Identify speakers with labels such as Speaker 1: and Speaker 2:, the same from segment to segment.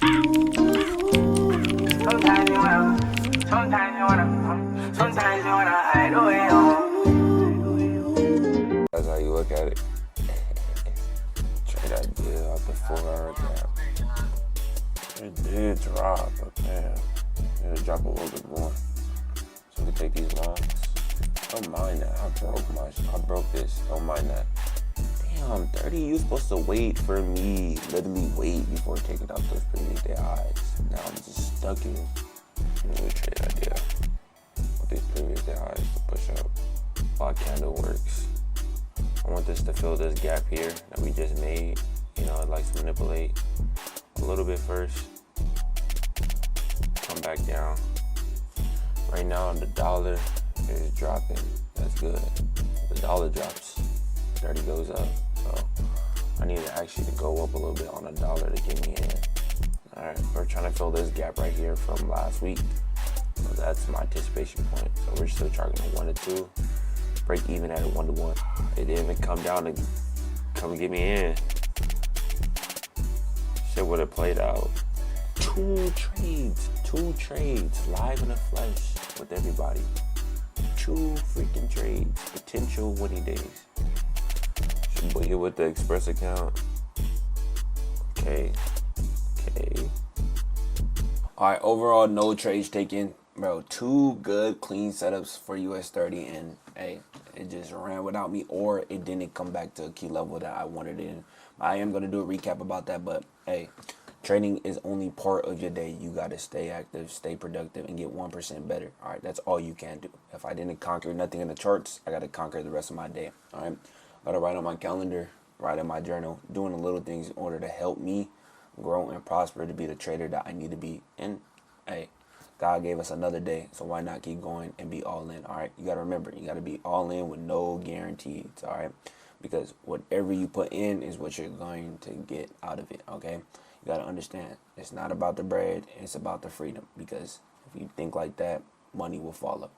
Speaker 1: Sometimes you wanna, sometimes you wanna hide away.
Speaker 2: That's how you look at it. Trade idea out the 4-hour gap. It did drop, but damn, it'll drop a little bit more. So we can take these longs. Don't mind that. I broke this. Don't mind that. Damn, 30. You supposed to wait for me. Literally wait before taking out those previous day highs. Now I'm just stuck in new trade idea with these previous day highs to push up. While candle works. I want this to fill this gap here that we just made. You know, it likes to manipulate a little bit first. Come back down. Right now the dollar is dropping. That's good. The dollar drops, 30 goes up. So I need to actually to go up a little bit on the dollar to get me in. All right, we're trying to fill this gap right here from last week. So that's my anticipation point. So we're still targeting a 1 to 2. Break even at a 1 to 1. It didn't even come down to come get me in. Shit would have played out. Two trades, live in the flesh with everybody. 2 freaking trades, potential winning days. Should book it with the Express account. Okay. All right, overall no trades taken. Bro, 2 good clean setups for US 30, and hey, it just ran without me, or it didn't come back to a key level that I wanted it in. I am going to do a recap about that, but hey, trading is only part of your day. You got to stay active, stay productive, and get 1% better. All right, that's all you can do. If I didn't conquer nothing in the charts, I got to conquer the rest of my day. All right, got to write on my calendar, write in my journal, doing the little things in order to help me grow and prosper to be the trader that I need to be. And hey, God gave us another day, so why not keep going and be all in, all right? You got to remember, you got to be all in with no guarantees, all right? Because whatever you put in is what you're going to get out of it, okay? You got to understand, it's not about the bread, it's about the freedom. Because if you think like that, money will follow.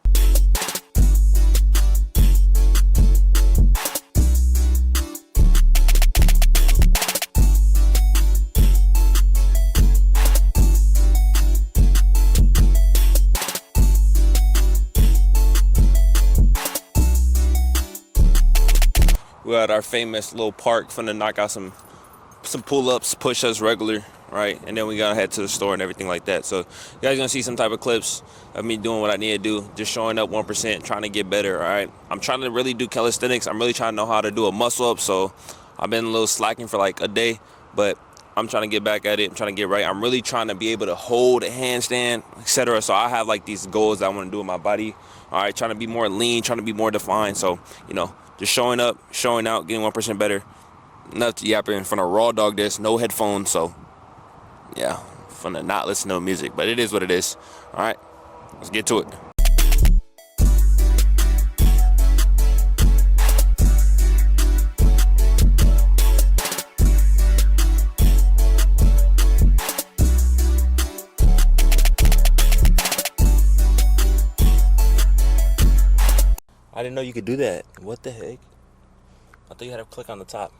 Speaker 2: We're at our famous little park, finna knock out some pull-ups, push-ups regular, right? And then we gotta head to the store and everything like that. So you guys gonna see some type of clips of me doing what I need to do, just showing up 1%, trying to get better, all right? I'm trying to really do calisthenics. I'm really trying to know how to do a muscle-up, so I've been a little slacking for like a day, but I'm trying to get back at it. I'm trying to get right. I'm really trying to be able to hold a handstand, etc. So I have like these goals that I want to do with my body, all right? Trying to be more lean, trying to be more defined. So, you know, just showing up, showing out, getting 1% better. Enough to yap in front of raw dog this, no headphones, so yeah, fun to not listen to music, but it is what it is. All right, let's get to it. I didn't know you could do that. What the heck? I thought you had to click on the top.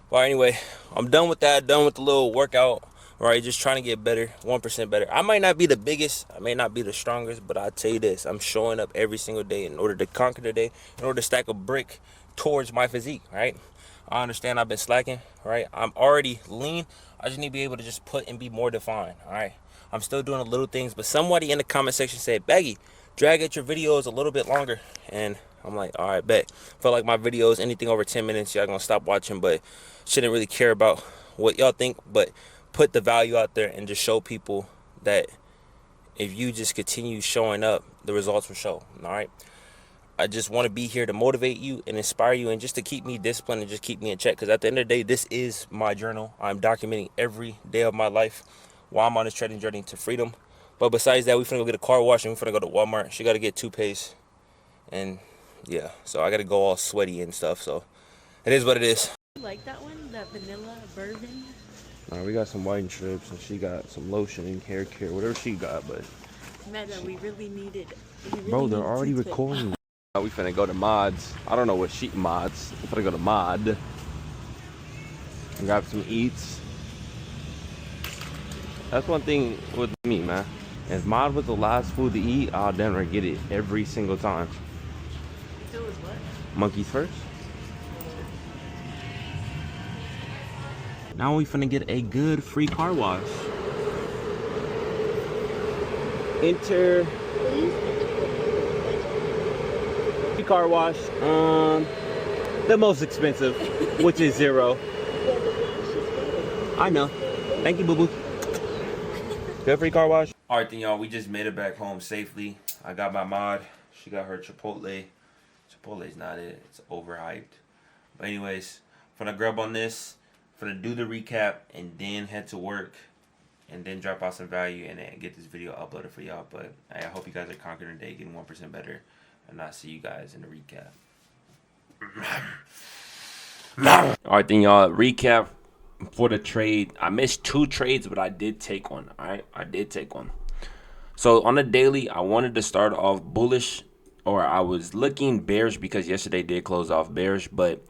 Speaker 2: Well, anyway, I'm done with that. Done with the little workout. All right, just trying to get better, 1% better. I might not be the biggest. I may not be the strongest, but I'll tell you this. I'm showing up every single day in order to conquer the day, in order to stack a brick towards my physique, right? I understand I've been slacking, right? I'm already lean. I just need to be able to just put and be more defined, all right? I'm still doing the little things, but somebody in the comment section said, Baggy, drag out your videos a little bit longer. And I'm like, all right, bet. Felt like my videos, anything over 10 minutes, y'all gonna stop watching, but shouldn't really care about what y'all think, but put the value out there and just show people that if you just continue showing up, the results will show, all right? I just want to be here to motivate you and inspire you and just to keep me disciplined and just keep me in check, because at the end of the day, this is my journal. I'm documenting every day of my life while I'm on this trading journey to freedom. But besides that, we finna go get a car wash and we finna go to Walmart. She got to get toothpaste. And yeah, so I got to go all sweaty and stuff. So it is what it is.
Speaker 3: You like that one? That vanilla bourbon?
Speaker 2: We got some white strips and she got some lotion and hair care, whatever she got. But
Speaker 3: Meta, we really needed.
Speaker 2: bro, they're already recording. We finna go to mods. I don't know what sheet mods. We finna go to mod. And grab some eats. That's one thing with me, man. If mod was the last food to eat, I'll never get it every single time.
Speaker 3: So it was what?
Speaker 2: Monkeys first. Now we finna get a good free car wash. Enter free car wash. The most expensive, which is $0. I know. Thank you, boo boo. Good free car wash. All right, then, y'all. We just made it back home safely. I got my mod. She got her Chipotle. Chipotle's not it. It's overhyped. But anyways, I'm gonna grab on this. I'm gonna do the recap and then head to work and then drop out some value and then get this video uploaded for y'all. But I hope you guys are conquering today, getting 1% better, and I'll see you guys in the recap. All right, then, y'all. Recap for the trade. I missed 2 trades, but I did take one. All right, I did take one. So on the daily, I wanted to start off bullish, or I was looking bearish because yesterday did close off bearish, but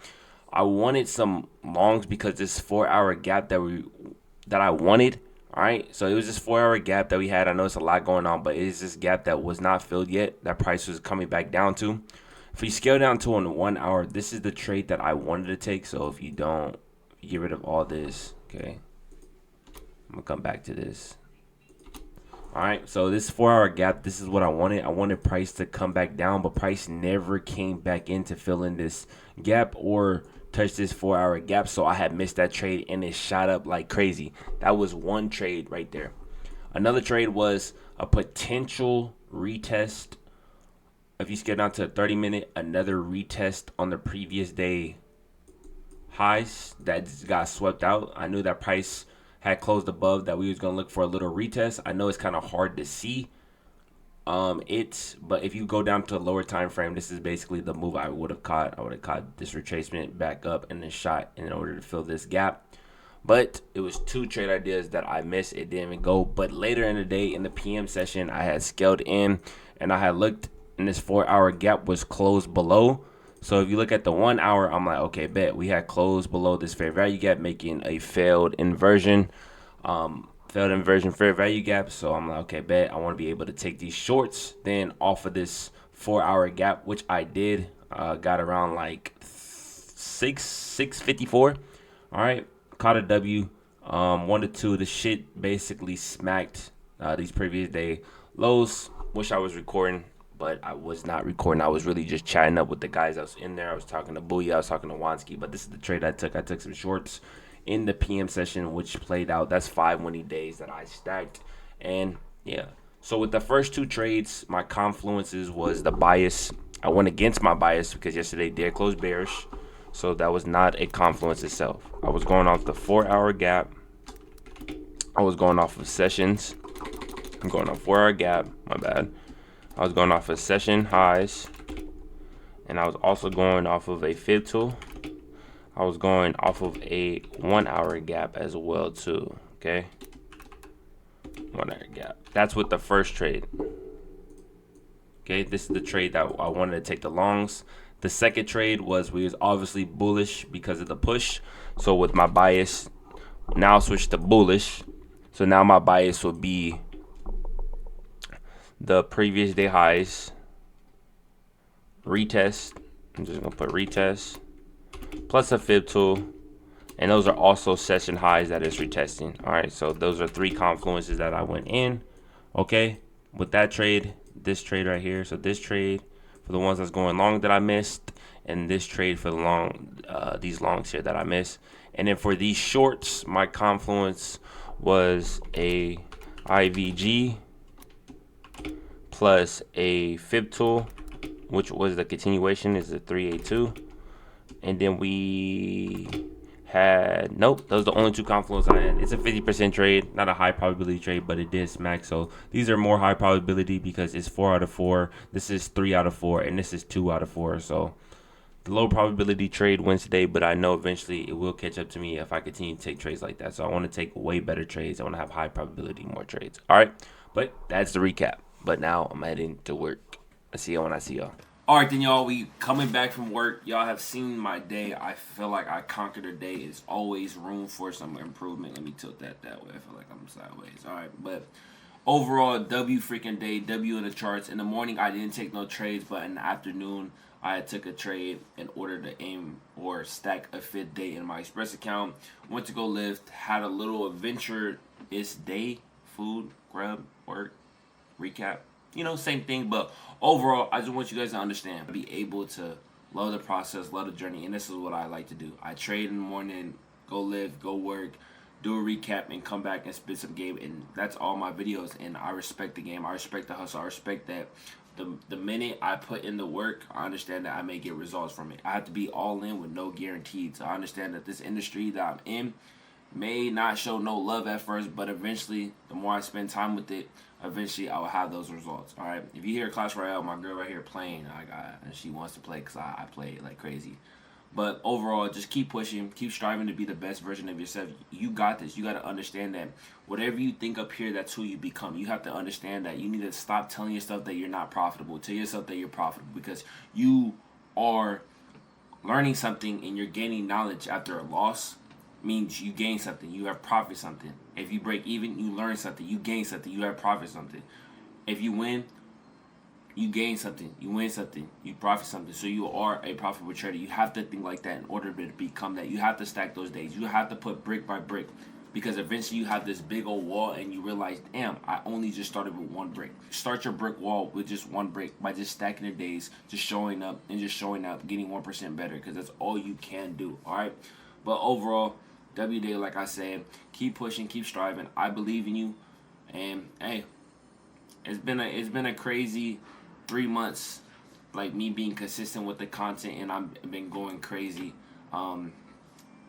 Speaker 2: I wanted some longs because this 4-hour gap that I wanted. All right, so it was this 4-hour gap that we had. I know it's a lot going on, but it is this gap that was not filled yet. That price was coming back down to. If you scale down to on 1 hour, this is the trade that I wanted to take. So if you don't, get rid of all this. Okay, I'm gonna come back to this. All right, so this 4-hour gap, this is what I wanted. I wanted price to come back down, but price never came back in to fill in this gap or touch this 4-hour gap. So I had missed that trade and it shot up like crazy. That was one trade right there. Another trade was a potential retest. If you scale down to a 30-minute, another retest on the previous day highs that got swept out. I knew that price had closed above that. We was gonna look for a little retest. I know it's kind of hard to see but if you go down to a lower time frame, this is basically the move I would have caught. I would have caught this retracement back up and then shot in order to fill this gap. But it was 2 trade ideas that I missed. It didn't even go. But later in the day, in the PM session, I had scaled in and I had looked, and this 4-hour gap was closed below. So if you look at the 1 hour, I'm like, okay, bet we had closed below this fair value gap, making a failed inversion. Fair value gap. So I'm like, okay, bet I want to be able to take these shorts then off of this 4-hour gap, which I did. Got around like 654. All right, caught a W. 1 to 2. The shit basically smacked these previous day lows. Wish I was recording, but I was not recording. I was really just chatting up with the guys that was in there. I was talking to Booyah, I was talking to Wansky, but this is the trade I took. I took some shorts in the PM session, which played out. That's 5 winning days that I stacked. And yeah, so with the first 2 trades, my confluences was the bias. I went against my bias because yesterday did close bearish, so that was not a confluence itself. I was going off the 4-hour gap. I was going off of sessions. I'm going off 4-hour gap, my bad. I was going off of session highs, and I was also going off of a fib tool. I was going off of a 1-hour gap as well too. Okay, 1-hour gap. That's with the first trade. Okay, this is the trade that I wanted to take the longs. The second trade was, we was obviously bullish because of the push. So with my bias, now switch to bullish. So now my bias will be the previous day highs, retest. I'm just gonna put retest plus a fib tool, and those are also session highs that is retesting. All right, so those are 3 confluences that I went in. Okay, with that trade, this trade right here. So this trade for the ones that's going long that I missed, and this trade for the these longs here that I missed. And then for these shorts, my confluence was a IVG plus a fib tool, which was the continuation, is a 382. And then we had, nope, those are the only 2 confluences I had. It's a 50% trade, not a high probability trade, but it did smack. So these are more high probability because it's 4 out of 4. This is 3 out of 4, and this is 2 out of 4. So the low probability trade wins today, but I know eventually it will catch up to me if I continue to take trades like that. So I want to take way better trades. I want to have high probability, more trades. All right, but that's the recap. But now I'm heading to work. I'll see y'all when I see y'all. All right, then, y'all. We coming back from work. Y'all have seen my day. I feel like I conquered a day. It's always room for some improvement. Let me tilt that way. I feel like I'm sideways. All right, but overall, W freaking day. W in the charts. In the morning, I didn't take no trades, but in the afternoon, I took a trade in order to aim or stack a 5th day in my Express account. Went to go lift. Had a little adventure-ish day. Food, grub, work, recap. You know, same thing, but overall, I just want you guys to understand, be able to love the process, love the journey, and this is what I like to do. I trade in the morning, go live, go work, do a recap, and come back and spit some game, and that's all my videos, and I respect the game, I respect the hustle, I respect that the minute I put in the work, I understand that I may get results from it. I have to be all in with no guarantees. I understand that this industry that I'm in may not show no love at first, but eventually, the more I spend time with it, eventually I will have those results. All right. If you hear Clash Royale, my girl right here playing, and she wants to play because I play it like crazy. But overall, just keep pushing, keep striving to be the best version of yourself. You got this. You got to understand that whatever you think up here, that's who you become. You have to understand that you need to stop telling yourself that you're not profitable. Tell yourself that you're profitable because you are learning something and you're gaining knowledge after a loss. Means you gain something, you have profit something. If you break even, you learn something, you gain something, you have profit something. If you win, you gain something, you win something, you profit something. So you are a profitable trader. You have to think like that in order to become that. You have to stack those days. You have to put brick by brick because eventually you have this big old wall and you realize, damn, I only just started with one brick. Start your brick wall with just one brick by just stacking the days, just showing up and just showing up, getting 1% better because that's all you can do, all right? But overall, W Day, like I said, keep pushing, keep striving. I believe in you, and hey, it's been a crazy 3 months, like me being consistent with the content, and I've been going crazy. And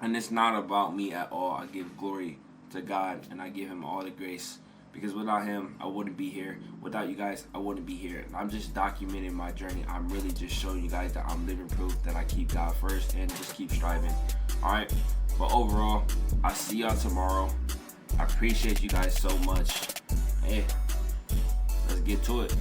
Speaker 2: it's not about me at all. I give glory to God, and I give Him all the grace because without Him, I wouldn't be here. Without you guys, I wouldn't be here. And I'm just documenting my journey. I'm really just showing you guys that I'm living proof that I keep God first and just keep striving. All right. But overall, I'll see y'all tomorrow. I appreciate you guys so much. Hey, let's get to it.